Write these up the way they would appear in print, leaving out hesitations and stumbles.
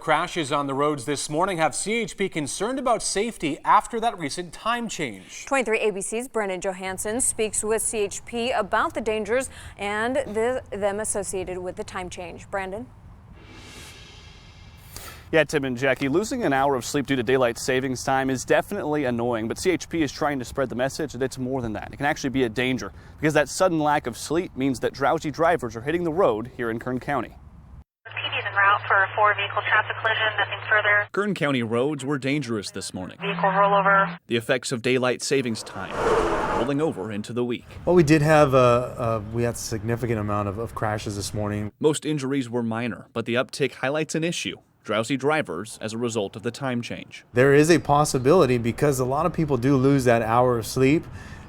crashes on the roads this morning have CHP concerned about safety after that recent time change. 23 ABC's Brendan Johansson speaks with CHP about the dangers and them associated with the time change. Brandon? Yeah, Tim and Jackie, losing an hour of sleep due to daylight savings time is definitely annoying, but CHP is trying to spread the message that it's more than that. It can actually be a danger because that sudden lack of sleep means that drowsy drivers are hitting the road here in Kern County. PD is en route for a 4-vehicle traffic collision, nothing further. Kern County roads were dangerous this morning. Vehicle rollover. The effects of daylight savings time rolling over into the week. Well, we did have we had a significant amount of crashes this morning. Most injuries were minor, but the uptick highlights an issue: drowsy drivers as a result of the time change. There is a possibility, because a lot of people do lose that hour of sleep,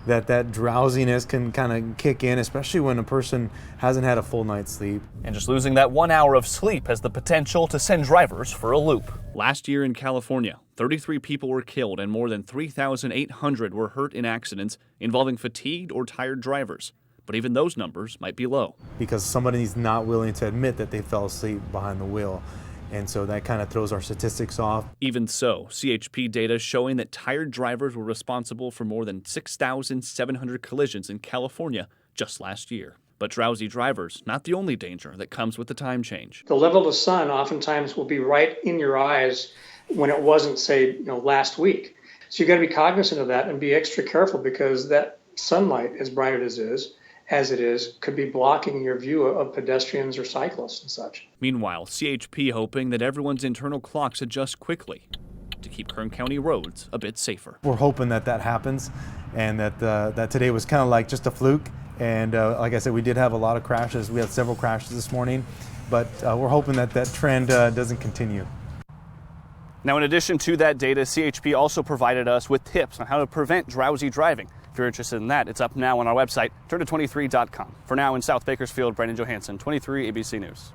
that drowsiness can kind of kick in, especially when a person hasn't had a full night's sleep. And just losing that 1 hour of sleep has the potential to send drivers for a loop. Last year in California, 33 people were killed and more than 3,800 were hurt in accidents involving fatigued or tired drivers. But even those numbers might be low. Because somebody's not willing to admit that they fell asleep behind the wheel. And so that kind of throws our statistics off. Even so, CHP data showing that tired drivers were responsible for more than 6,700 collisions in California just last year. But drowsy drivers, not the only danger that comes with the time change. The level of the sun oftentimes will be right in your eyes when it wasn't, say, last week. So you got to be cognizant of that and be extra careful, because that sunlight, as bright as it is, could be blocking your view of pedestrians or cyclists and such. Meanwhile, CHP hoping that everyone's internal clocks adjust quickly to keep Kern County roads a bit safer. We're hoping that happens, and that today was kind of like just a fluke. And like I said, we did have a lot of crashes. We had several crashes this morning, but we're hoping that trend doesn't continue. Now, in addition to that data, CHP also provided us with tips on how to prevent drowsy driving. If you're interested in that, it's up now on our website, turn to 23.com. For now, in South Bakersfield, Brendan Johansson, 23 ABC News.